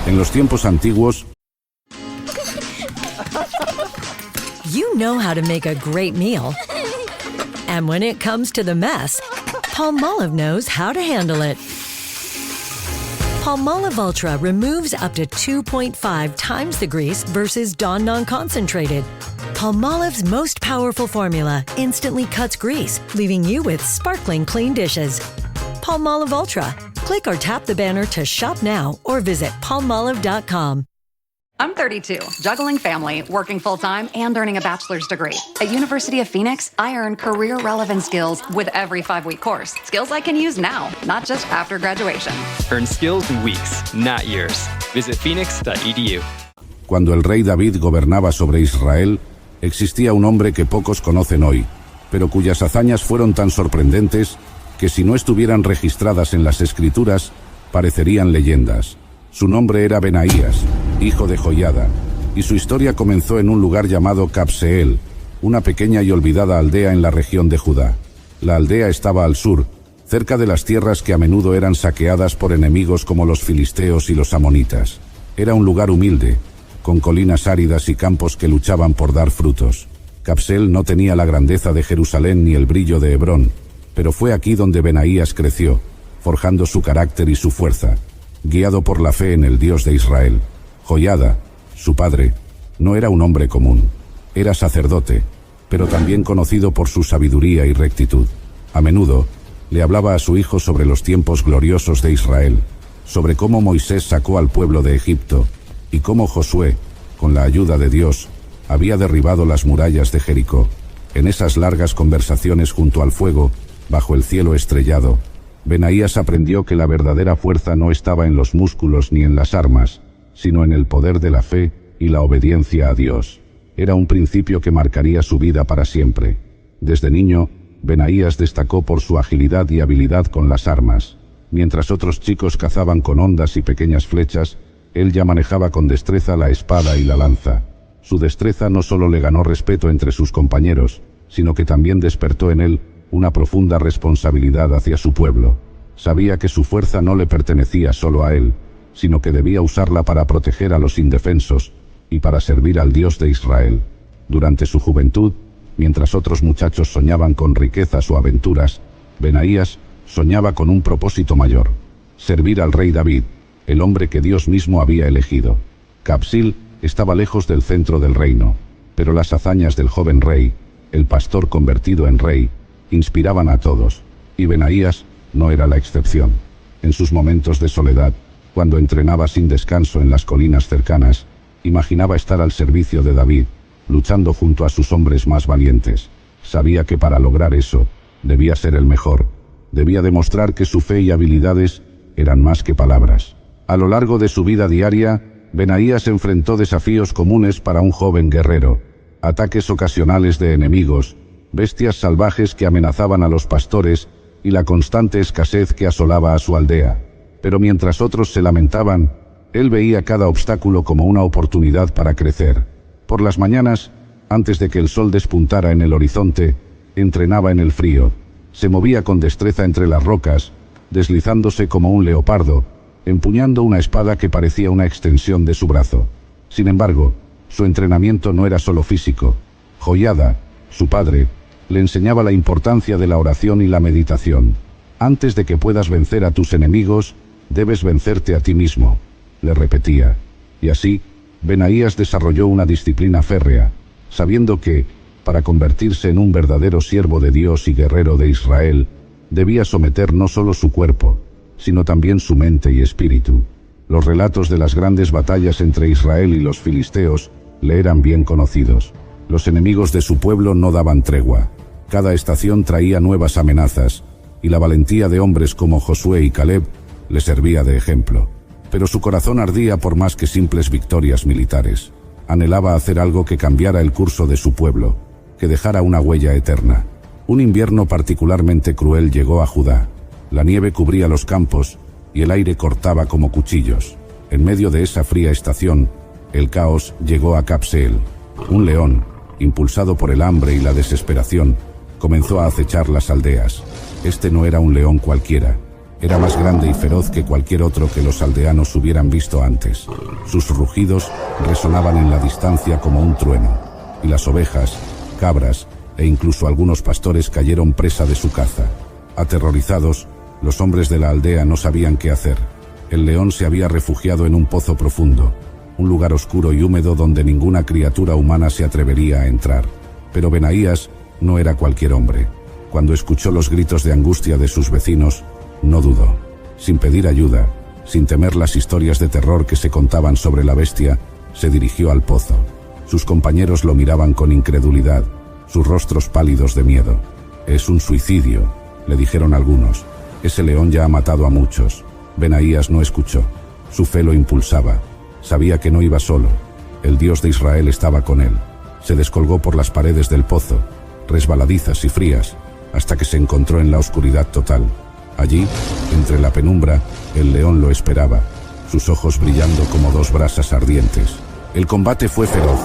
En los tiempos antiguos, You know how to make a great meal. And when it comes to the mess, Palmolive knows how to handle it. Palmolive Ultra removes up to 2.5 times the grease versus Dawn Non-Concentrated. Palmolive's most powerful formula instantly cuts grease, leaving you with sparkling clean dishes. Palmolive Ultra. Click or tap the banner to shop now or visit palmolive.com. I'm 32, juggling family, working full-time, and earning a bachelor's degree. At University of Phoenix, I earn career-relevant skills with every 5-week course. Skills I can use now, not just after graduation. Earn skills in weeks, not years. Visit phoenix.edu. cuando el rey David gobernaba sobre Israel, existía un hombre que pocos conocen hoy, pero cuyas hazañas fueron tan sorprendentes que si no estuvieran registradas en las Escrituras, parecerían leyendas. Su nombre era Benaías, hijo de Joiada, y su historia comenzó en un lugar llamado Cabseel, una pequeña y olvidada aldea en la región de Judá. La aldea estaba al sur, cerca de las tierras que a menudo eran saqueadas por enemigos como los filisteos y los amonitas. Era un lugar humilde, con colinas áridas y campos que luchaban por dar frutos. Cabseel no tenía la grandeza de Jerusalén ni el brillo de Hebrón, pero fue aquí donde Benaías creció, forjando su carácter y su fuerza, guiado por la fe en el Dios de Israel. Joiada, su padre, no era un hombre común. Era sacerdote, pero también conocido por su sabiduría y rectitud. A menudo, le hablaba a su hijo sobre los tiempos gloriosos de Israel, sobre cómo Moisés sacó al pueblo de Egipto, y cómo Josué, con la ayuda de Dios, había derribado las murallas de Jericó. En esas largas conversaciones junto al fuego, bajo el cielo estrellado, Benaías aprendió que la verdadera fuerza no estaba en los músculos ni en las armas, sino en el poder de la fe y la obediencia a Dios. Era un principio que marcaría su vida para siempre. Desde niño, Benaías destacó por su agilidad y habilidad con las armas. Mientras otros chicos cazaban con hondas y pequeñas flechas, él ya manejaba con destreza la espada y la lanza. Su destreza no solo le ganó respeto entre sus compañeros, sino que también despertó en él una profunda responsabilidad hacia su pueblo. Sabía que su fuerza no le pertenecía solo a él, sino que debía usarla para proteger a los indefensos y para servir al Dios de Israel. Durante su juventud, mientras otros muchachos soñaban con riquezas o aventuras, Benaías soñaba con un propósito mayor: servir al rey David, el hombre que Dios mismo había elegido. Cabseel estaba lejos del centro del reino, pero las hazañas del joven rey, el pastor convertido en rey, inspiraban a todos, y Benaías no era la excepción. En sus momentos de soledad, cuando entrenaba sin descanso en las colinas cercanas, imaginaba estar al servicio de David, luchando junto a sus hombres más valientes. Sabía que para lograr eso, debía ser el mejor. Debía demostrar que su fe y habilidades eran más que palabras. A lo largo de su vida diaria, Benaías enfrentó desafíos comunes para un joven guerrero: ataques ocasionales de enemigos, bestias salvajes que amenazaban a los pastores y la constante escasez que asolaba a su aldea. Pero mientras otros se lamentaban, él veía cada obstáculo como una oportunidad para crecer. Por las mañanas, antes de que el sol despuntara en el horizonte, entrenaba en el frío. Se movía con destreza entre las rocas, deslizándose como un leopardo, empuñando una espada que parecía una extensión de su brazo. Sin embargo, su entrenamiento no era solo físico. Joiada, su padre, le enseñaba la importancia de la oración y la meditación. Antes de que puedas vencer a tus enemigos, debes vencerte a ti mismo, le repetía. Y así, Benaías desarrolló una disciplina férrea, sabiendo que, para convertirse en un verdadero siervo de Dios y guerrero de Israel, debía someter no solo su cuerpo, sino también su mente y espíritu. Los relatos de las grandes batallas entre Israel y los filisteos le eran bien conocidos. Los enemigos de su pueblo no daban tregua. Cada estación traía nuevas amenazas, y la valentía de hombres como Josué y Caleb le servía de ejemplo. Pero su corazón ardía por más que simples victorias militares. Anhelaba hacer algo que cambiara el curso de su pueblo, que dejara una huella eterna. Un invierno particularmente cruel llegó a Judá. La nieve cubría los campos, y el aire cortaba como cuchillos. En medio de esa fría estación, el caos llegó a Cabseel. Un león, impulsado por el hambre y la desesperación, comenzó a acechar las aldeas. Este no era un león cualquiera. Era más grande y feroz que cualquier otro que los aldeanos hubieran visto antes. Sus rugidos resonaban en la distancia como un trueno, y las ovejas, cabras e incluso algunos pastores cayeron presa de su caza. Aterrorizados, los hombres de la aldea no sabían qué hacer. El león se había refugiado en un pozo profundo, un lugar oscuro y húmedo donde ninguna criatura humana se atrevería a entrar. Pero Benaías no era cualquier hombre. Cuando escuchó los gritos de angustia de sus vecinos, no dudó. Sin pedir ayuda, sin temer las historias de terror que se contaban sobre la bestia, se dirigió al pozo. Sus compañeros lo miraban con incredulidad, sus rostros pálidos de miedo. «Es un suicidio», le dijeron algunos. «Ese león ya ha matado a muchos». Benaías no escuchó. Su fe lo impulsaba. Sabía que no iba solo. El Dios de Israel estaba con él. Se descolgó por las paredes del pozo, resbaladizas y frías, hasta que se encontró en la oscuridad total. Allí, entre la penumbra, el león lo esperaba, sus ojos brillando como dos brasas ardientes. El combate fue feroz.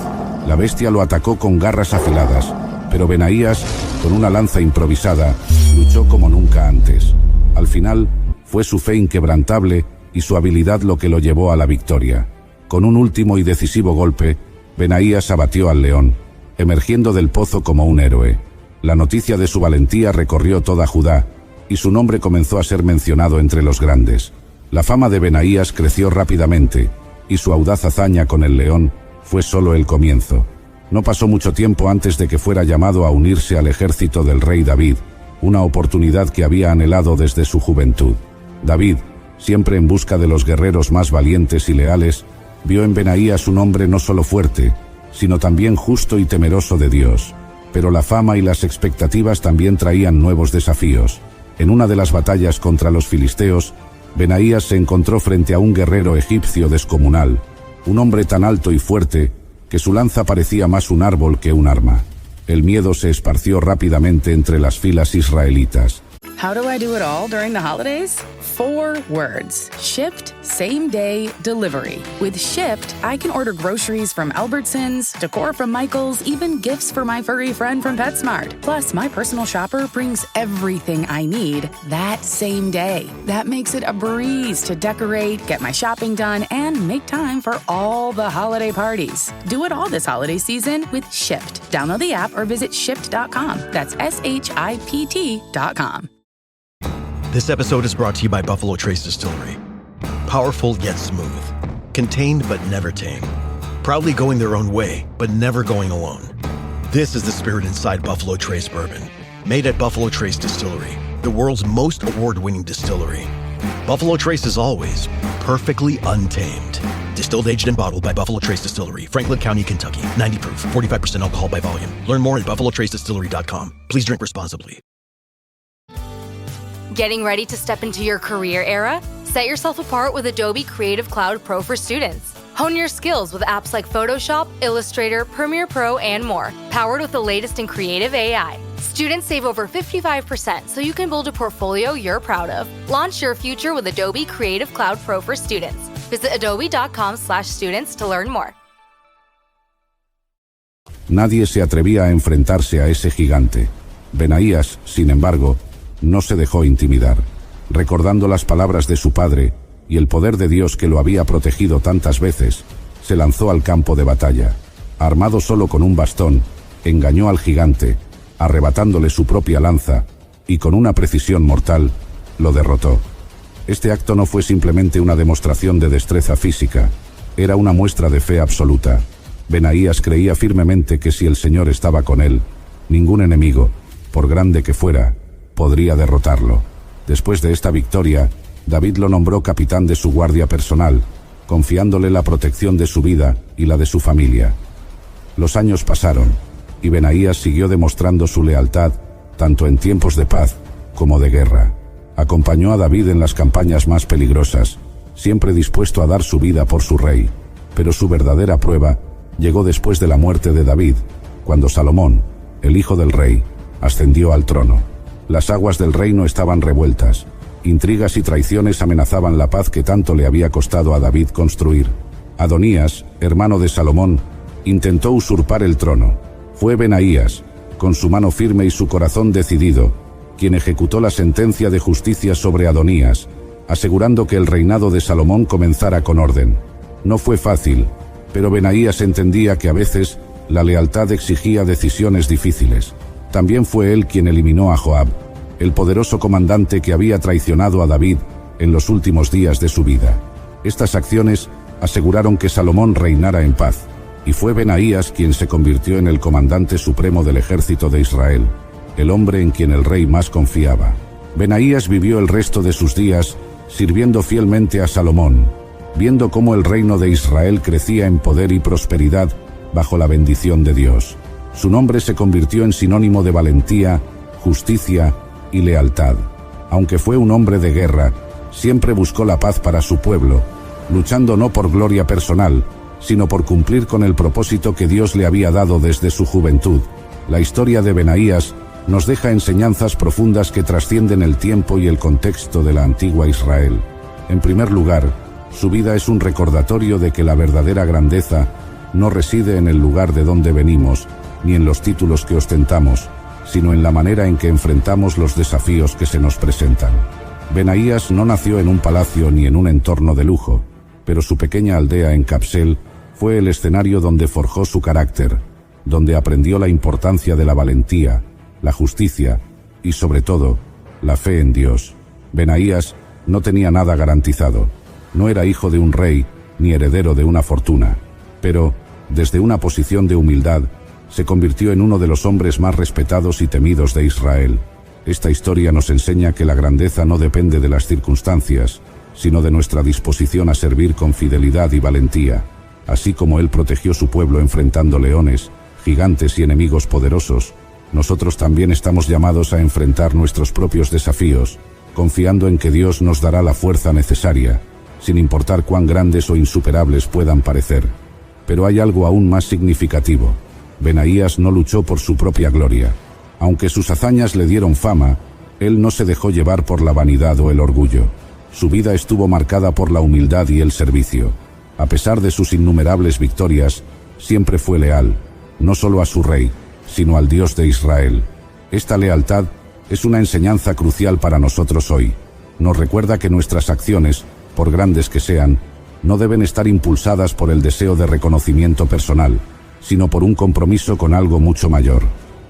La bestia lo atacó con garras afiladas, pero Benaías, con una lanza improvisada, luchó como nunca antes. Al final, fue su fe inquebrantable y su habilidad lo que lo llevó a la victoria. Con un último y decisivo golpe, Benaías abatió al león, emergiendo del pozo como un héroe. La noticia de su valentía recorrió toda Judá, y su nombre comenzó a ser mencionado entre los grandes. La fama de Benaías creció rápidamente, y su audaz hazaña con el león fue solo el comienzo. No pasó mucho tiempo antes de que fuera llamado a unirse al ejército del rey David, una oportunidad que había anhelado desde su juventud. David, siempre en busca de los guerreros más valientes y leales, vio en Benaías un hombre no solo fuerte, sino también justo y temeroso de Dios. Pero la fama y las expectativas también traían nuevos desafíos. En una de las batallas contra los filisteos, Benaías se encontró frente a un guerrero egipcio descomunal, un hombre tan alto y fuerte que su lanza parecía más un árbol que un arma. El miedo se esparció rápidamente entre las filas israelitas. How do I do it all during the holidays? 4 words. Shipt, same day, delivery. With Shipt, I can order groceries from Albertsons, decor from Michaels, even gifts for my furry friend from PetSmart. Plus, my personal shopper brings everything I need that same day. That makes it a breeze to decorate, get my shopping done, and make time for all the holiday parties. Do it all this holiday season with Shipt. Download the app or visit Shipt.com. That's SHIPT.com. This episode is brought to you by Buffalo Trace Distillery. Powerful yet smooth. Contained but never tame. Proudly going their own way, but never going alone. This is the spirit inside Buffalo Trace Bourbon. Made at Buffalo Trace Distillery, the world's most award-winning distillery. Buffalo Trace is always perfectly untamed. Distilled, aged, and bottled by Buffalo Trace Distillery, Franklin County, Kentucky. 90 proof, 45% alcohol by volume. Learn more at buffalotracedistillery.com. Please drink responsibly. Getting ready to step into your career era? Set yourself apart with Adobe Creative Cloud Pro for students. Hone your skills with apps like Photoshop, Illustrator, Premiere Pro, and more, powered with the latest in creative AI. Students save over 55%, so you can build a portfolio you're proud of. Launch your future with Adobe Creative Cloud Pro for students. Visit adobe.com/students to learn more. Nadie se atrevía a enfrentarse a ese gigante. Benaías, sin embargo, no se dejó intimidar. Recordando las palabras de su padre y el poder de Dios que lo había protegido tantas veces, se lanzó al campo de batalla. Armado solo con un bastón, engañó al gigante, arrebatándole su propia lanza, y con una precisión mortal, lo derrotó. Este acto no fue simplemente una demostración de destreza física, era una muestra de fe absoluta. Benaías creía firmemente que si el Señor estaba con él, ningún enemigo, por grande que fuera, podría derrotarlo. Después de esta victoria, David lo nombró capitán de su guardia personal, confiándole la protección de su vida y la de su familia. Los años pasaron, y Benaías siguió demostrando su lealtad, tanto en tiempos de paz como de guerra. Acompañó a David en las campañas más peligrosas, siempre dispuesto a dar su vida por su rey. Pero su verdadera prueba llegó después de la muerte de David, cuando Salomón, el hijo del rey, ascendió al trono. Las aguas del reino estaban revueltas. Intrigas y traiciones amenazaban la paz que tanto le había costado a David construir. Adonías, hermano de Salomón, intentó usurpar el trono. Fue Benaías, con su mano firme y su corazón decidido, quien ejecutó la sentencia de justicia sobre Adonías, asegurando que el reinado de Salomón comenzara con orden. No fue fácil, pero Benaías entendía que a veces la lealtad exigía decisiones difíciles. También fue él quien eliminó a Joab, el poderoso comandante que había traicionado a David en los últimos días de su vida. Estas acciones aseguraron que Salomón reinara en paz, y fue Benaías quien se convirtió en el comandante supremo del ejército de Israel, el hombre en quien el rey más confiaba. Benaías vivió el resto de sus días sirviendo fielmente a Salomón, viendo cómo el reino de Israel crecía en poder y prosperidad bajo la bendición de Dios. Su nombre se convirtió en sinónimo de valentía, justicia y lealtad. Aunque fue un hombre de guerra, siempre buscó la paz para su pueblo, luchando no por gloria personal, sino por cumplir con el propósito que Dios le había dado desde su juventud. La historia de Benaías nos deja enseñanzas profundas que trascienden el tiempo y el contexto de la antigua Israel. En primer lugar, su vida es un recordatorio de que la verdadera grandeza no reside en el lugar de donde venimos, ni en los títulos que ostentamos, sino en la manera en que enfrentamos los desafíos que se nos presentan. Benaías no nació en un palacio ni en un entorno de lujo, pero su pequeña aldea en Capsel fue el escenario donde forjó su carácter, donde aprendió la importancia de la valentía, la justicia y, sobre todo, la fe en Dios. Benaías no tenía nada garantizado. No era hijo de un rey ni heredero de una fortuna, pero, desde una posición de humildad, se convirtió en uno de los hombres más respetados y temidos de Israel. Esta historia nos enseña que la grandeza no depende de las circunstancias, sino de nuestra disposición a servir con fidelidad y valentía. Así como él protegió su pueblo enfrentando leones, gigantes y enemigos poderosos, nosotros también estamos llamados a enfrentar nuestros propios desafíos, confiando en que Dios nos dará la fuerza necesaria, sin importar cuán grandes o insuperables puedan parecer. Pero hay algo aún más significativo. Benaías no luchó por su propia gloria. Aunque sus hazañas le dieron fama, él no se dejó llevar por la vanidad o el orgullo. Su vida estuvo marcada por la humildad y el servicio. A pesar de sus innumerables victorias, siempre fue leal, no solo a su rey, sino al Dios de Israel. Esta lealtad es una enseñanza crucial para nosotros hoy. Nos recuerda que nuestras acciones, por grandes que sean, no deben estar impulsadas por el deseo de reconocimiento personal, sino por un compromiso con algo mucho mayor,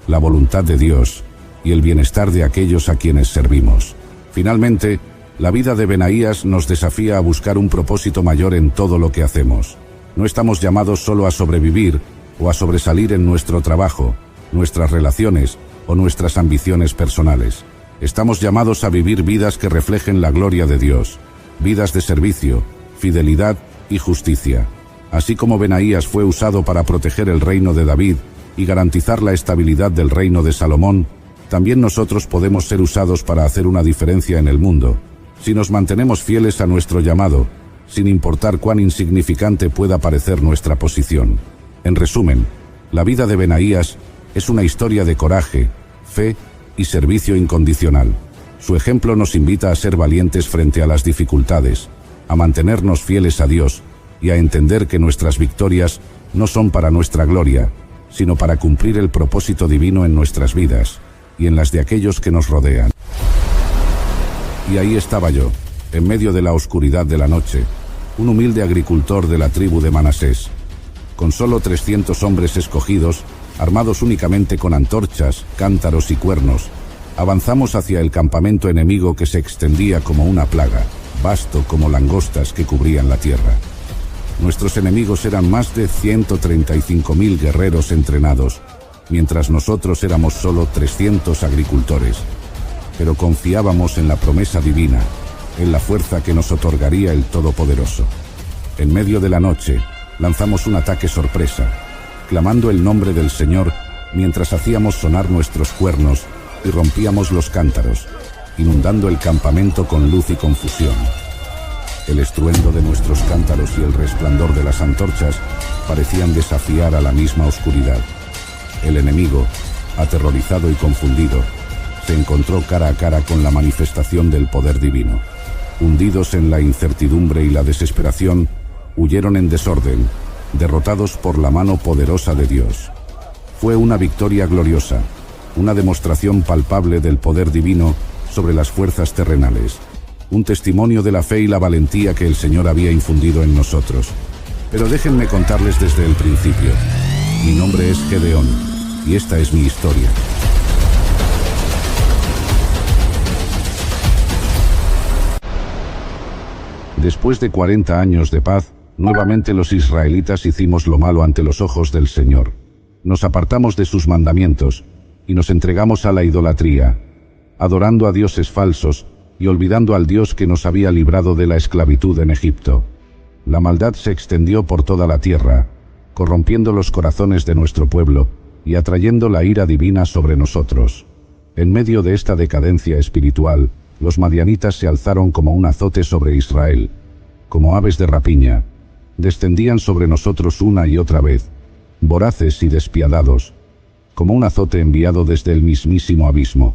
la voluntad de Dios y el bienestar de aquellos a quienes servimos. Finalmente, la vida de Benaías nos desafía a buscar un propósito mayor en todo lo que hacemos. No estamos llamados solo a sobrevivir o a sobresalir en nuestro trabajo, nuestras relaciones o nuestras ambiciones personales. Estamos llamados a vivir vidas que reflejen la gloria de Dios, vidas de servicio, fidelidad y justicia. Así como Benaías fue usado para proteger el reino de David y garantizar la estabilidad del reino de Salomón, también nosotros podemos ser usados para hacer una diferencia en el mundo, si nos mantenemos fieles a nuestro llamado, sin importar cuán insignificante pueda parecer nuestra posición. En resumen, la vida de Benaías es una historia de coraje, fe y servicio incondicional. Su ejemplo nos invita a ser valientes frente a las dificultades, a mantenernos fieles a Dios y a entender que nuestras victorias no son para nuestra gloria, sino para cumplir el propósito divino en nuestras vidas y en las de aquellos que nos rodean. Y ahí estaba yo, en medio de la oscuridad de la noche, un humilde agricultor de la tribu de Manasés. Con solo 300 hombres escogidos, armados únicamente con antorchas, cántaros y cuernos, avanzamos hacia el campamento enemigo que se extendía como una plaga, vasto como langostas que cubrían la tierra. Nuestros enemigos eran más de 135.000 guerreros entrenados, mientras nosotros éramos solo 300 agricultores. Pero confiábamos en la promesa divina, en la fuerza que nos otorgaría el Todopoderoso. En medio de la noche, lanzamos un ataque sorpresa, clamando el nombre del Señor mientras hacíamos sonar nuestros cuernos y rompíamos los cántaros, inundando el campamento con luz y confusión. El estruendo de nuestros cántaros y el resplandor de las antorchas parecían desafiar a la misma oscuridad. El enemigo, aterrorizado y confundido, se encontró cara a cara con la manifestación del poder divino. Hundidos en la incertidumbre y la desesperación, huyeron en desorden, derrotados por la mano poderosa de Dios. Fue una victoria gloriosa, una demostración palpable del poder divino sobre las fuerzas terrenales, un testimonio de la fe y la valentía que el Señor había infundido en nosotros. Pero déjenme contarles desde el principio. Mi nombre es Gedeón, y esta es mi historia. Después de 40 años de paz, nuevamente los israelitas hicimos lo malo ante los ojos del Señor. Nos apartamos de sus mandamientos, y nos entregamos a la idolatría, adorando a dioses falsos y olvidando al Dios que nos había librado de la esclavitud en Egipto. La maldad se extendió por toda la tierra, corrompiendo los corazones de nuestro pueblo y atrayendo la ira divina sobre nosotros. En medio de esta decadencia espiritual, los madianitas se alzaron como un azote sobre Israel. Como aves de rapiña, descendían sobre nosotros una y otra vez, voraces y despiadados, como un azote enviado desde el mismísimo abismo.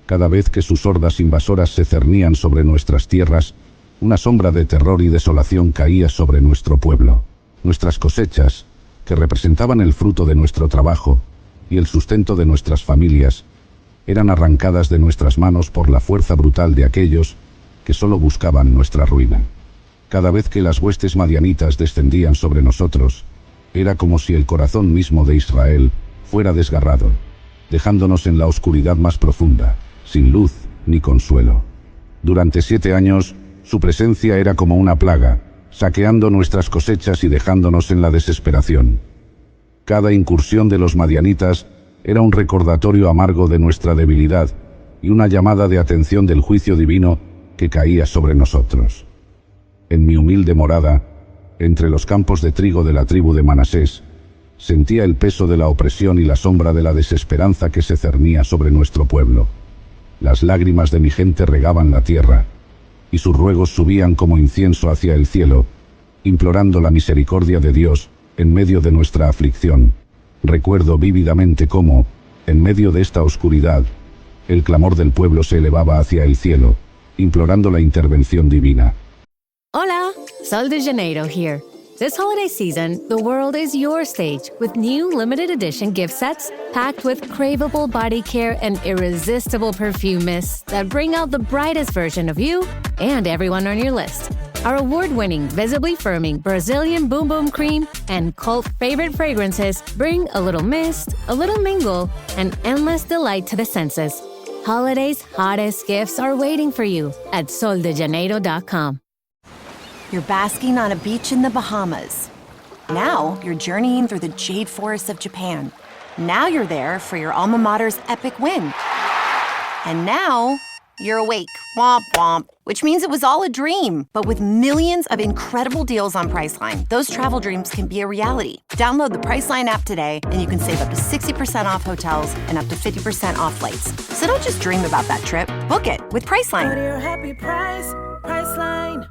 Cada vez que sus hordas invasoras se cernían sobre nuestras tierras, una sombra de terror y desolación caía sobre nuestro pueblo. Nuestras cosechas, que representaban el fruto de nuestro trabajo y el sustento de nuestras familias, eran arrancadas de nuestras manos por la fuerza brutal de aquellos que solo buscaban nuestra ruina. Cada vez que las huestes madianitas descendían sobre nosotros, era como si el corazón mismo de Israel fuera desgarrado, dejándonos en la oscuridad más profunda, sin luz ni consuelo. Durante 7 años, su presencia era como una plaga, saqueando nuestras cosechas y dejándonos en la desesperación. Cada incursión de los madianitas era un recordatorio amargo de nuestra debilidad y una llamada de atención del juicio divino que caía sobre nosotros. En mi humilde morada, entre los campos de trigo de la tribu de Manasés, sentía el peso de la opresión y la sombra de la desesperanza que se cernía sobre nuestro pueblo. Las lágrimas de mi gente regaban la tierra, y sus ruegos subían como incienso hacia el cielo, implorando la misericordia de Dios en medio de nuestra aflicción. Recuerdo vívidamente cómo, en medio de esta oscuridad, el clamor del pueblo se elevaba hacia el cielo, implorando la intervención divina. Hola, Sol de Janeiro here. This holiday season, the world is your stage with new limited edition gift sets packed with craveable body care and irresistible perfume mists that bring out the brightest version of you and everyone on your list. Our award-winning, visibly firming Brazilian Boom Boom Cream and cult favorite fragrances bring a little mist, a little mingle, and endless delight to the senses. Holiday's hottest gifts are waiting for you at soldejaneiro.com. You're basking on a beach in the Bahamas. Now you're journeying through the jade forests of Japan. Now you're there for your alma mater's epic win. And now you're awake, womp womp, which means it was all a dream. But with millions of incredible deals on Priceline, those travel dreams can be a reality. Download the Priceline app today and you can save up to 60% off hotels and up to 50% off flights. So don't just dream about that trip, book it with Priceline. Go to your happy price, Priceline.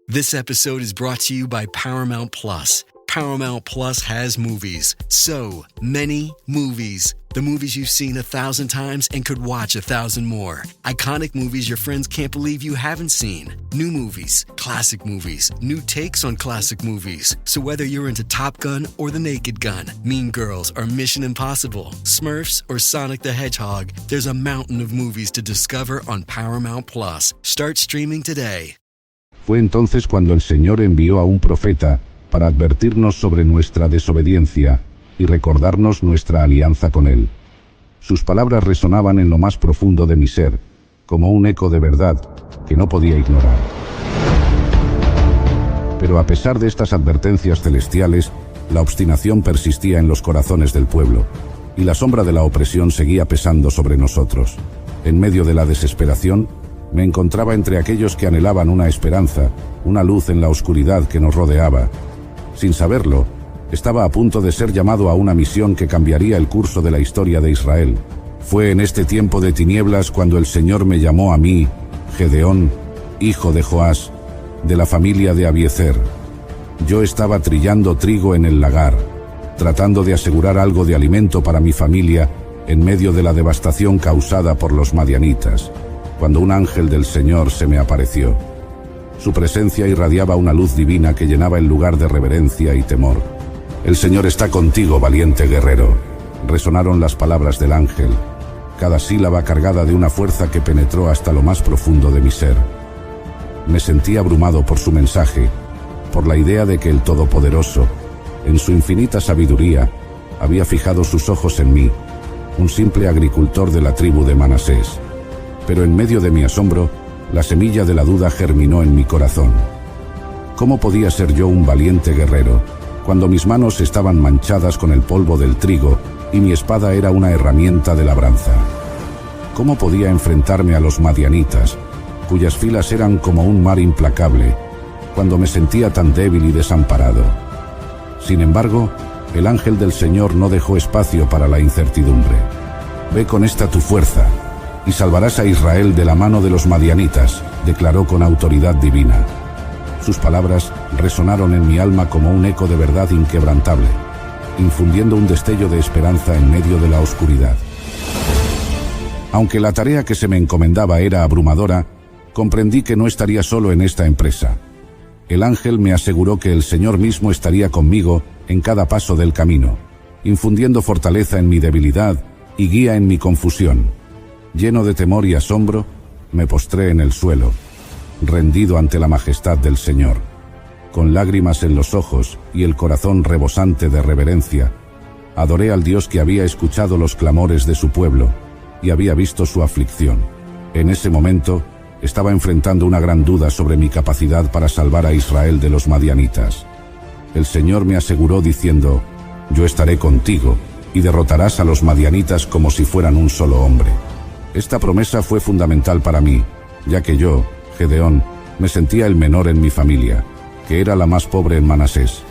This episode is brought to you by Paramount Plus. Paramount Plus has movies. So many movies. The movies you've seen 1,000 times and could watch 1,000 more. Iconic movies your friends can't believe you haven't seen. New movies, classic movies, new takes on classic movies. So whether you're into Top Gun or The Naked Gun, Mean Girls or Mission Impossible, Smurfs or Sonic the Hedgehog, there's a mountain of movies to discover on Paramount Plus. Start streaming today. Fue entonces cuando el Señor envió a un profeta para advertirnos sobre nuestra desobediencia y recordarnos nuestra alianza con Él. Sus palabras resonaban en lo más profundo de mi ser, como un eco de verdad que no podía ignorar. Pero a pesar de estas advertencias celestiales, la obstinación persistía en los corazones del pueblo, y la sombra de la opresión seguía pesando sobre nosotros. En medio de la desesperación, me encontraba entre aquellos que anhelaban una esperanza, una luz en la oscuridad que nos rodeaba. Sin saberlo, estaba a punto de ser llamado a una misión que cambiaría el curso de la historia de Israel. Fue en este tiempo de tinieblas cuando el Señor me llamó a mí, Gedeón, hijo de Joás, de la familia de Abiezer. Yo estaba trillando trigo en el lagar, tratando de asegurar algo de alimento para mi familia en medio de la devastación causada por los madianitas, cuando un ángel del Señor se me apareció. Su presencia irradiaba una luz divina que llenaba el lugar de reverencia y temor. El Señor está contigo, valiente guerrero, resonaron las palabras del ángel, cada sílaba cargada de una fuerza que penetró hasta lo más profundo de mi ser. Me sentí abrumado por su mensaje, por la idea de que el Todopoderoso, en su infinita sabiduría, había fijado sus ojos en mí, un simple agricultor de la tribu de Manasés. Pero en medio de mi asombro, la semilla de la duda germinó en mi corazón. ¿Cómo podía ser yo un valiente guerrero, cuando mis manos estaban manchadas con el polvo del trigo y mi espada era una herramienta de labranza? ¿Cómo podía enfrentarme a los madianitas, cuyas filas eran como un mar implacable, cuando me sentía tan débil y desamparado? Sin embargo, el ángel del Señor no dejó espacio para la incertidumbre. «Ve con esta tu fuerza, y salvarás a Israel de la mano de los madianitas», declaró con autoridad divina. Sus palabras resonaron en mi alma como un eco de verdad inquebrantable, infundiendo un destello de esperanza en medio de la oscuridad. Aunque la tarea que se me encomendaba era abrumadora, comprendí que no estaría solo en esta empresa. El ángel me aseguró que el Señor mismo estaría conmigo en cada paso del camino, infundiendo fortaleza en mi debilidad y guía en mi confusión. Lleno de temor y asombro, me postré en el suelo, rendido ante la majestad del Señor. Con lágrimas en los ojos y el corazón rebosante de reverencia, adoré al Dios que había escuchado los clamores de su pueblo y había visto su aflicción. En ese momento, estaba enfrentando una gran duda sobre mi capacidad para salvar a Israel de los madianitas. El Señor me aseguró diciendo: «Yo estaré contigo, y derrotarás a los madianitas como si fueran un solo hombre». Esta promesa fue fundamental para mí, ya que yo, Gedeón, me sentía el menor en mi familia, que era la más pobre en Manasés.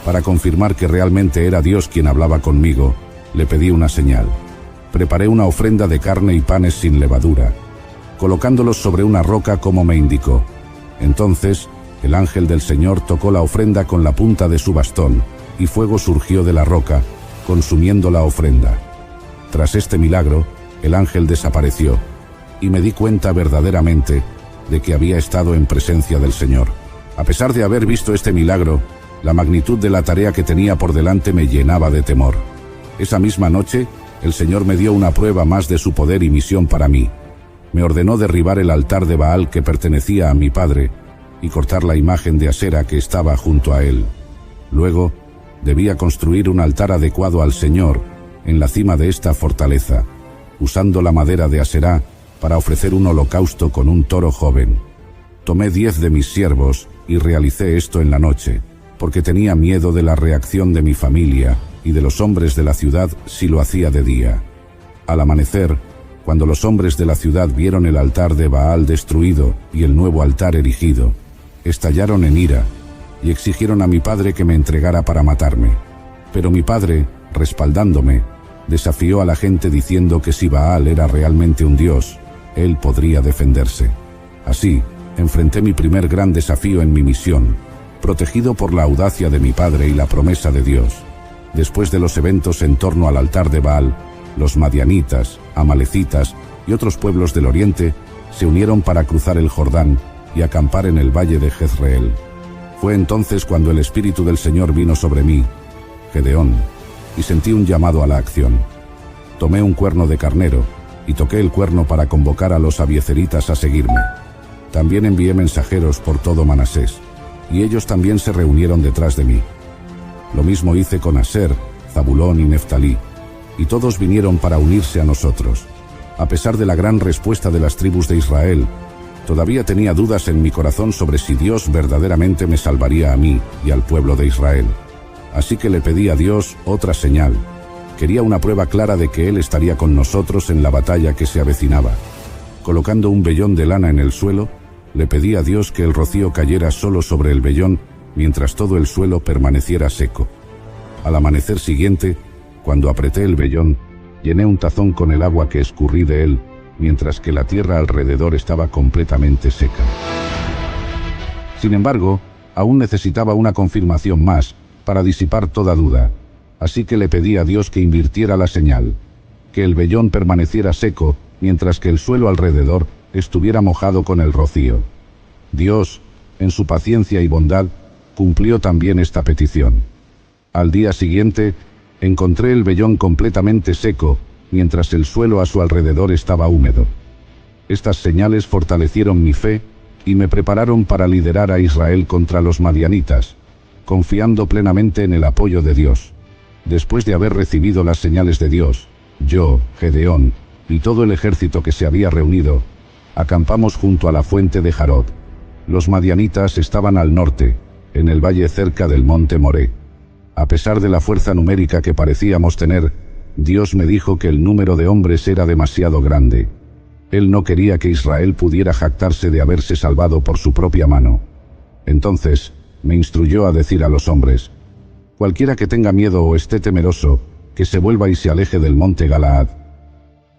Para confirmar que realmente era Dios quien hablaba conmigo, le pedí una señal. Preparé una ofrenda de carne y panes sin levadura, colocándolos sobre una roca como me indicó. Entonces, el ángel del Señor tocó la ofrenda con la punta de su bastón, y fuego surgió de la roca, consumiendo la ofrenda. Tras este milagro, el ángel desapareció, y me di cuenta verdaderamente de que había estado en presencia del Señor. A pesar de haber visto este milagro, la magnitud de la tarea que tenía por delante me llenaba de temor. Esa misma noche, el Señor me dio una prueba más de su poder y misión para mí. Me ordenó derribar el altar de Baal que pertenecía a mi padre y cortar la imagen de Asera que estaba junto a él. Luego, debía construir un altar adecuado al Señor en la cima de esta fortaleza, usando la madera de Aserá para ofrecer un holocausto con un toro joven. Tomé 10 de mis siervos y realicé esto en la noche, porque tenía miedo de la reacción de mi familia y de los hombres de la ciudad si lo hacía de día. Al amanecer, cuando los hombres de la ciudad vieron el altar de Baal destruido y el nuevo altar erigido, estallaron en ira y exigieron a mi padre que me entregara para matarme. Pero mi padre, respaldándome, desafió a la gente diciendo que si Baal era realmente un dios, él podría defenderse. Así, enfrenté mi primer gran desafío en mi misión, protegido por la audacia de mi padre y la promesa de Dios. Después de los eventos en torno al altar de Baal, los madianitas, amalecitas y otros pueblos del oriente se unieron para cruzar el Jordán y acampar en el valle de Jezreel. Fue entonces cuando el Espíritu del Señor vino sobre mí, Gedeón, y sentí un llamado a la acción. Tomé un cuerno de carnero y toqué el cuerno para convocar a los abiezeritas a seguirme. También envié mensajeros por todo Manasés, y ellos también se reunieron detrás de mí. Lo mismo hice con Aser, Zabulón y Neftalí, y todos vinieron para unirse a nosotros. A pesar de la gran respuesta de las tribus de Israel, todavía tenía dudas en mi corazón sobre si Dios verdaderamente me salvaría a mí y al pueblo de Israel. Así que le pedí a Dios otra señal. Quería una prueba clara de que Él estaría con nosotros en la batalla que se avecinaba. Colocando un vellón de lana en el suelo, le pedí a Dios que el rocío cayera solo sobre el vellón mientras todo el suelo permaneciera seco. Al amanecer siguiente, cuando apreté el vellón, llené un tazón con el agua que escurrí de él, mientras que la tierra alrededor estaba completamente seca. Sin embargo, aún necesitaba una confirmación más para disipar toda duda, así que le pedí a Dios que invirtiera la señal, que el vellón permaneciera seco mientras que el suelo alrededor estuviera mojado con el rocío. Dios, en su paciencia y bondad, cumplió también esta petición. Al día siguiente, Encontré el vellón completamente seco, mientras el suelo a su alrededor estaba húmedo. Estas señales fortalecieron mi fe y me prepararon para liderar a Israel contra los madianitas, confiando plenamente en el apoyo de Dios. Después de haber recibido las señales de Dios, yo, Gedeón, y todo el ejército que se había reunido, acampamos junto a la fuente de Jarod. Los madianitas estaban al norte, en el valle cerca del monte Moré. A pesar de la fuerza numérica que parecíamos tener, Dios me dijo que el número de hombres era demasiado grande. Él no quería que Israel pudiera jactarse de haberse salvado por su propia mano. Entonces, me instruyó a decir a los hombres: cualquiera que tenga miedo o esté temeroso, que se vuelva y se aleje del monte Galaad.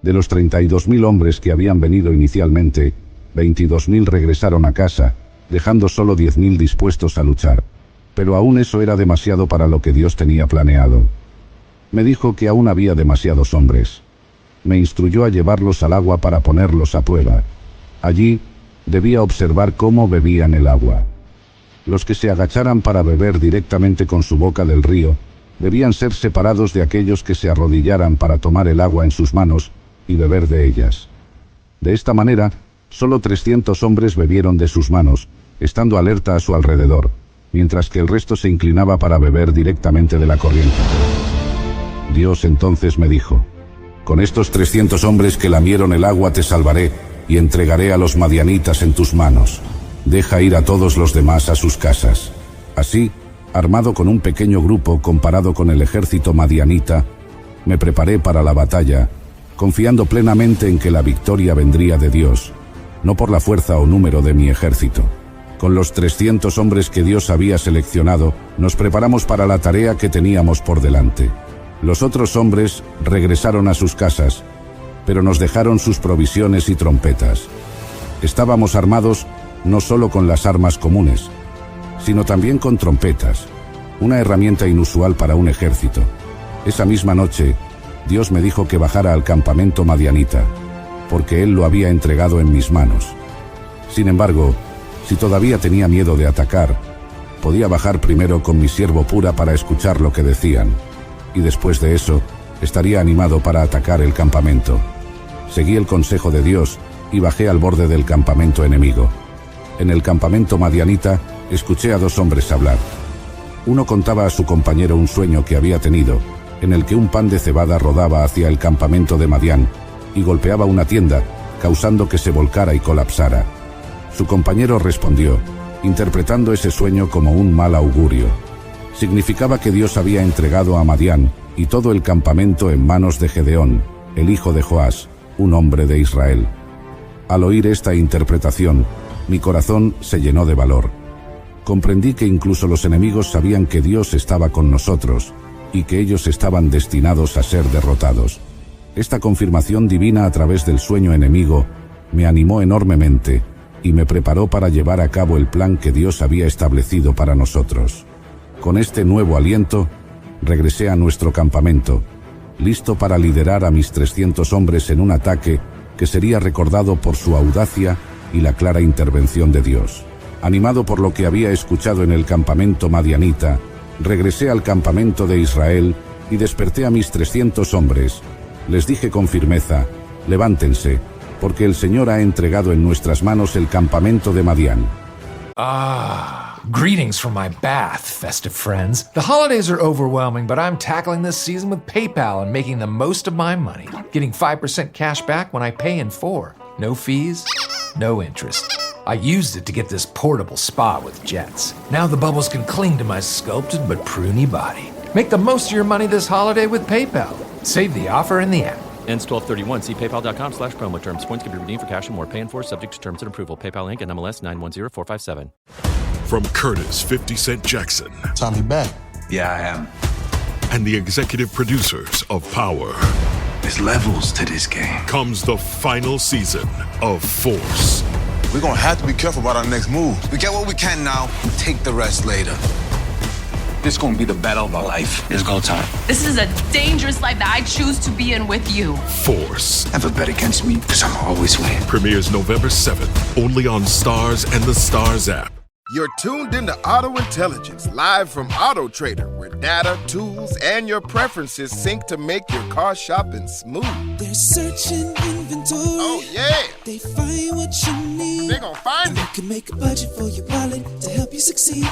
De los 32.000 hombres que habían venido inicialmente, 22.000 regresaron a casa, dejando solo 10.000 dispuestos a luchar. Pero aún eso era demasiado para lo que Dios tenía planeado. Me dijo que aún había demasiados hombres. Me instruyó a llevarlos al agua para ponerlos a prueba. Allí, debía observar cómo bebían el agua. Los que se agacharan para beber directamente con su boca del río, debían ser separados de aquellos que se arrodillaran para tomar el agua en sus manos y beber de ellas. De esta manera, solo 300 hombres bebieron de sus manos, estando alerta a su alrededor, mientras que el resto se inclinaba para beber directamente de la corriente. Dios entonces me dijo: con estos 300 hombres que lamieron el agua te salvaré, y entregaré a los madianitas en tus manos. Deja ir a todos los demás a sus casas. Así, armado con un pequeño grupo comparado con el ejército madianita, me preparé para la batalla, confiando plenamente en que la victoria vendría de Dios, no por la fuerza o número de mi ejército. Con los 300 hombres que Dios había seleccionado, nos preparamos para la tarea que teníamos por delante. Los otros hombres regresaron a sus casas, pero nos dejaron sus provisiones y trompetas. Estábamos armados no solo con las armas comunes, sino también con trompetas, una herramienta inusual para un ejército. Esa misma noche, Dios me dijo que bajara al campamento madianita, porque Él lo había entregado en mis manos. Sin embargo, si todavía tenía miedo de atacar, podía bajar primero con mi siervo Pura para escuchar lo que decían, y después de eso, estaría animado para atacar el campamento. Seguí el consejo de Dios y bajé al borde del campamento enemigo. En el campamento madianita, escuché a 2 hombres hablar. Uno contaba a su compañero un sueño que había tenido, en el que un pan de cebada rodaba hacia el campamento de Madián y golpeaba una tienda, causando que se volcara y colapsara. Su compañero respondió, interpretando ese sueño como un mal augurio. Significaba que Dios había entregado a Madián y todo el campamento en manos de Gedeón, el hijo de Joás, un hombre de Israel. Al oír esta interpretación, mi corazón se llenó de valor. Comprendí que incluso los enemigos sabían que Dios estaba con nosotros y que ellos estaban destinados a ser derrotados. Esta confirmación divina a través del sueño enemigo me animó enormemente y me preparó para llevar a cabo el plan que Dios había establecido para nosotros. Con este nuevo aliento, regresé a nuestro campamento, listo para liderar a mis 300 hombres en un ataque que sería recordado por su audacia y la clara intervención de Dios. Animado por lo que había escuchado en el campamento madianita, regresé al campamento de Israel y desperté a mis 300 hombres. Les dije con firmeza: levántense, porque el Señor ha entregado en nuestras manos el campamento de Madián. Greetings from my bath, festive friends. The holidays are overwhelming, but I'm tackling this season with PayPal and making the most of my money. Getting 5% cash back when I pay in 4. No fees, no interest. I used it to get this portable spa with jets. Now the bubbles can cling to my sculpted but pruny body. Make the most of your money this holiday with PayPal. Save the offer in the app. Ends 12/31. See paypal.com/promo terms. Points can be redeemed for cash and more. Pay in 4 subject to terms and approval. PayPal Inc. and MLS 910457. From Curtis 50 Cent Jackson. Tommy back. Yeah, I am. And the executive producers of Power. There's levels to this game. Comes the final season of Force. We're gonna have to be careful about our next move. We get what we can now and take the rest later. This is gonna be the battle of our life. It's go time. This is a dangerous life that I choose to be in with you. Force. Never bet against me, because I'm always winning. Premieres November 7th, only on Stars and the Stars app. You're tuned into Auto Intelligence, live from Auto Trader, where data, tools, and your preferences sync to make your car shopping smooth. They're searching inventory. Oh, yeah. They find what you need. They're gonna find it. You can make a budget for your wallet to help you succeed.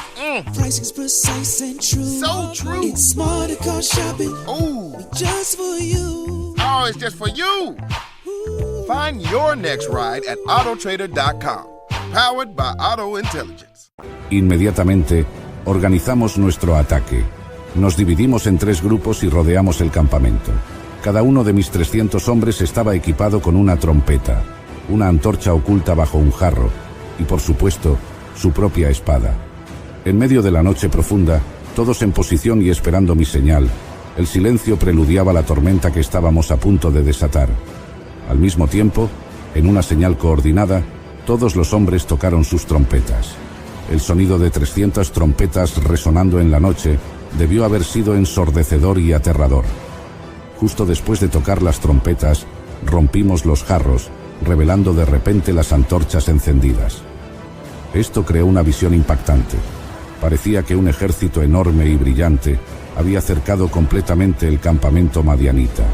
Pricing's precise and true. So true. It's smarter car shopping. Ooh. Just for you. Oh, it's just for you. Ooh. Find your next ride at autotrader.com. Powered by Auto Intelligence. Inmediatamente, organizamos nuestro ataque. Nos dividimos en 3 grupos y rodeamos el campamento. Cada uno de mis 300 hombres estaba equipado con una trompeta, una antorcha oculta bajo un jarro y, por supuesto, su propia espada. En medio de la noche profunda, todos en posición y esperando mi señal, el silencio preludiaba la tormenta que estábamos a punto de desatar. Al mismo tiempo, en una señal coordinada, todos los hombres tocaron sus trompetas. El sonido de 300 trompetas resonando en la noche debió haber sido ensordecedor y aterrador. Justo después de tocar las trompetas, rompimos los jarros, revelando de repente las antorchas encendidas. Esto creó una visión impactante. Parecía que un ejército enorme y brillante había cercado completamente el campamento madianita.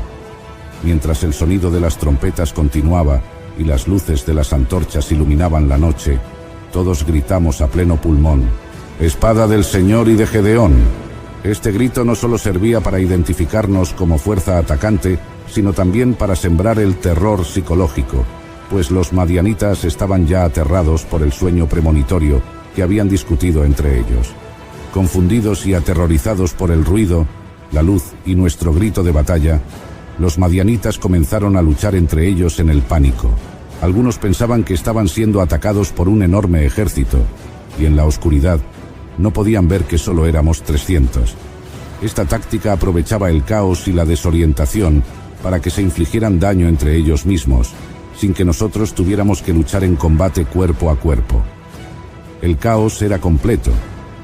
Mientras el sonido de las trompetas continuaba y las luces de las antorchas iluminaban la noche, todos gritamos a pleno pulmón: ¡Espada del Señor y de Gedeón! Este grito no solo servía para identificarnos como fuerza atacante, sino también para sembrar el terror psicológico, pues los madianitas estaban ya aterrados por el sueño premonitorio que habían discutido entre ellos. Confundidos y aterrorizados por el ruido, la luz y nuestro grito de batalla, los madianitas comenzaron a luchar entre ellos en el pánico. Algunos pensaban que estaban siendo atacados por un enorme ejército, y en la oscuridad no podían ver que solo éramos 300. Esta táctica aprovechaba el caos y la desorientación para que se infligieran daño entre ellos mismos, sin que nosotros tuviéramos que luchar en combate cuerpo a cuerpo. El caos era completo,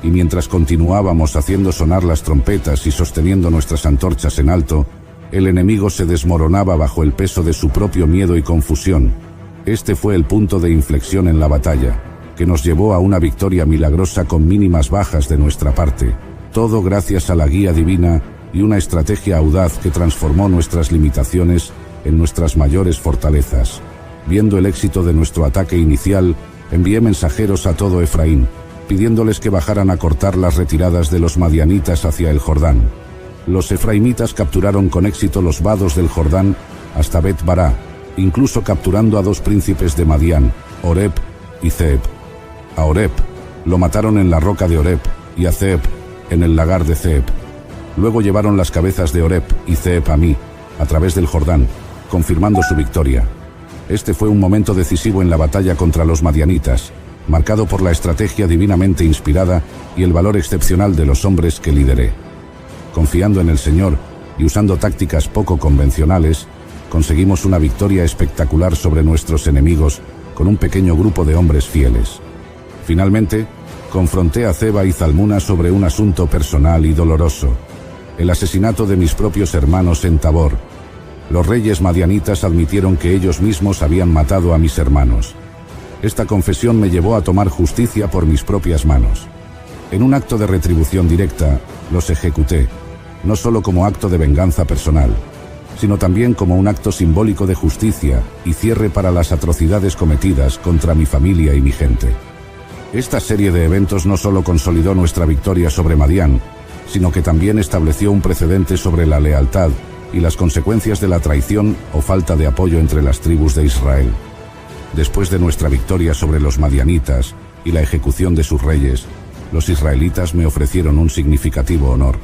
y mientras continuábamos haciendo sonar las trompetas y sosteniendo nuestras antorchas en alto, el enemigo se desmoronaba bajo el peso de su propio miedo y confusión. Este fue el punto de inflexión en la batalla, que nos llevó a una victoria milagrosa con mínimas bajas de nuestra parte, todo gracias a la guía divina y una estrategia audaz que transformó nuestras limitaciones en nuestras mayores fortalezas. Viendo el éxito de nuestro ataque inicial, envié mensajeros a todo Efraín, pidiéndoles que bajaran a cortar las retiradas de los madianitas hacia el Jordán. Los efraimitas capturaron con éxito los vados del Jordán hasta Bet Bará, incluso capturando a 2 príncipes de Madián, Oreb y Zeeb. A Oreb lo mataron en la roca de Oreb y a Zeeb en el lagar de Zeeb. Luego llevaron las cabezas de Oreb y Zeeb a mí, a través del Jordán, confirmando su victoria. Este fue un momento decisivo en la batalla contra los madianitas, marcado por la estrategia divinamente inspirada y el valor excepcional de los hombres que lideré. Confiando en el Señor y usando tácticas poco convencionales, conseguimos una victoria espectacular sobre nuestros enemigos con un pequeño grupo de hombres fieles. Finalmente, confronté a Zeba y Zalmuna sobre un asunto personal y doloroso: el asesinato de mis propios hermanos en Tabor. Los reyes madianitas admitieron que ellos mismos habían matado a mis hermanos. Esta confesión me llevó a tomar justicia por mis propias manos. En un acto de retribución directa, los ejecuté, no solo como acto de venganza personal, sino también como un acto simbólico de justicia y cierre para las atrocidades cometidas contra mi familia y mi gente. Esta serie de eventos no solo consolidó nuestra victoria sobre Madián, sino que también estableció un precedente sobre la lealtad y las consecuencias de la traición o falta de apoyo entre las tribus de Israel. Después de nuestra victoria sobre los madianitas y la ejecución de sus reyes, los israelitas me ofrecieron un significativo honor.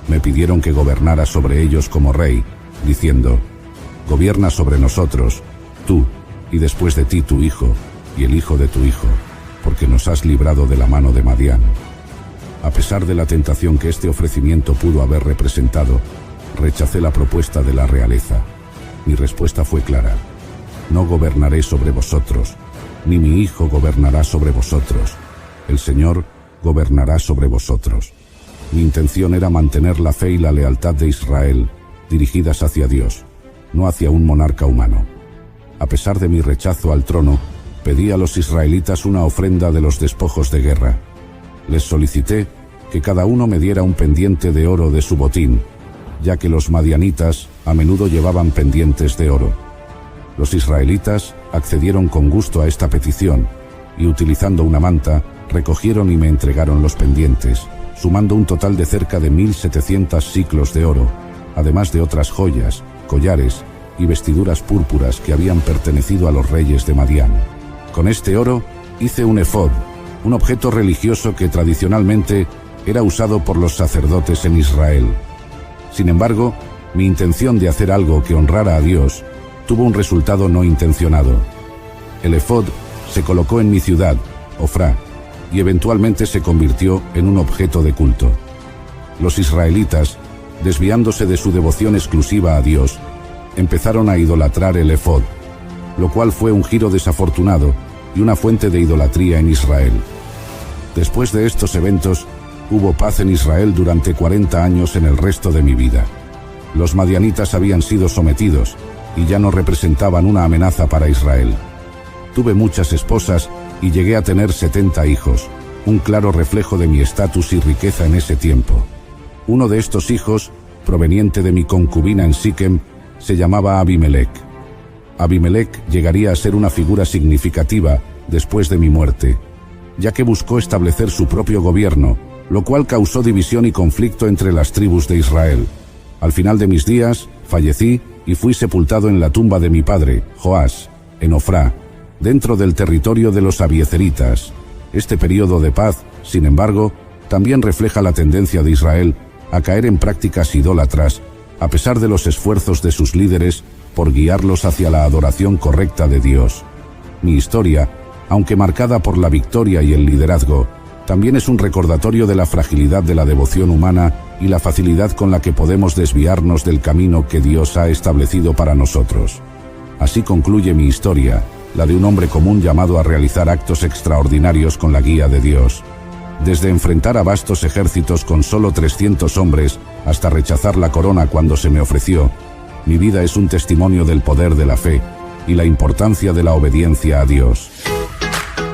Me pidieron que gobernara sobre ellos como rey, diciendo: «Gobierna sobre nosotros, tú, y después de ti tu hijo, y el hijo de tu hijo, porque nos has librado de la mano de Madián». A pesar de la tentación que este ofrecimiento pudo haber representado, rechacé la propuesta de la realeza. Mi respuesta fue clara: «No gobernaré sobre vosotros, ni mi hijo gobernará sobre vosotros. El Señor gobernará sobre vosotros». Mi intención era mantener la fe y la lealtad de Israel dirigidas hacia Dios, no hacia un monarca humano. A pesar de mi rechazo al trono, pedí a los israelitas una ofrenda de los despojos de guerra. Les solicité que cada uno me diera un pendiente de oro de su botín, ya que los madianitas a menudo llevaban pendientes de oro. Los israelitas accedieron con gusto a esta petición y, utilizando una manta, recogieron y me entregaron los pendientes, sumando un total de cerca de 1.700 siclos de oro, además de otras joyas, collares y vestiduras púrpuras que habían pertenecido a los reyes de Madián. Con este oro hice un efod, un objeto religioso que tradicionalmente era usado por los sacerdotes en Israel. Sin embargo, mi intención de hacer algo que honrara a Dios tuvo un resultado no intencionado. El efod se colocó en mi ciudad, Ofrá, y eventualmente se convirtió en un objeto de culto. Los israelitas, desviándose de su devoción exclusiva a Dios, empezaron a idolatrar el efod, lo cual fue un giro desafortunado y una fuente de idolatría en Israel. Después de estos eventos, hubo paz en Israel durante 40 años en el resto de mi vida. Los madianitas habían sido sometidos y ya no representaban una amenaza para Israel. Tuve muchas esposas y llegué a tener 70 hijos, un claro reflejo de mi estatus y riqueza en ese tiempo. Uno de estos hijos, proveniente de mi concubina en Siquem, se llamaba Abimelech. Abimelech llegaría a ser una figura significativa después de mi muerte, ya que buscó establecer su propio gobierno, lo cual causó división y conflicto entre las tribus de Israel. Al final de mis días, fallecí y fui sepultado en la tumba de mi padre, Joás, en Ofrá, dentro del territorio de los abiezeritas. Este periodo de paz, sin embargo, también refleja la tendencia de Israel a caer en prácticas idólatras, a pesar de los esfuerzos de sus líderes por guiarlos hacia la adoración correcta de Dios. Mi historia, aunque marcada por la victoria y el liderazgo, también es un recordatorio de la fragilidad de la devoción humana y la facilidad con la que podemos desviarnos del camino que Dios ha establecido para nosotros. Así concluye mi historia, la de un hombre común llamado a realizar actos extraordinarios con la guía de Dios. Desde enfrentar a vastos ejércitos con solo 300 hombres hasta rechazar la corona cuando se me ofreció, mi vida es un testimonio del poder de la fe y la importancia de la obediencia a Dios.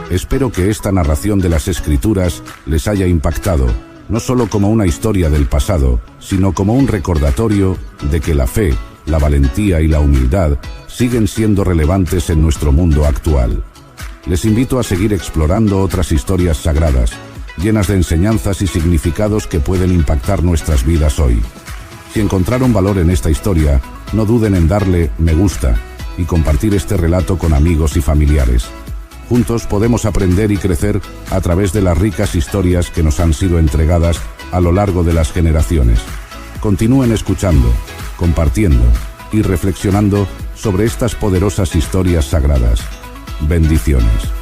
Espero que esta narración de las Escrituras les haya impactado, no solo como una historia del pasado, sino como un recordatorio de que la fe, la valentía y la humildad siguen siendo relevantes en nuestro mundo actual. Les invito a seguir explorando otras historias sagradas, llenas de enseñanzas y significados que pueden impactar nuestras vidas hoy. Si encontraron valor en esta historia, no duden en darle me gusta y compartir este relato con amigos y familiares. Juntos podemos aprender y crecer a través de las ricas historias que nos han sido entregadas a lo largo de las generaciones. Continúen escuchando, compartiendo y reflexionando sobre estas poderosas historias sagradas. Bendiciones.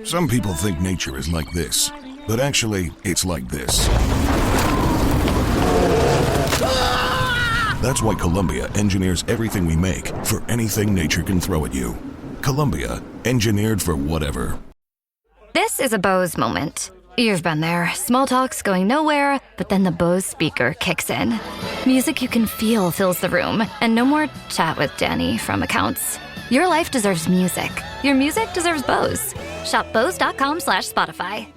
Some people think nature is like this, but actually, it's like this. That's why Columbia engineers everything we make for anything nature can throw at you. Columbia, engineered for whatever. This is a Bose moment. You've been there. Small talk's going nowhere, but then the Bose speaker kicks in. Music you can feel fills the room, and no more chat with Danny from accounts. Your life deserves music. Your music deserves Bose. Shop Bose.com/Spotify.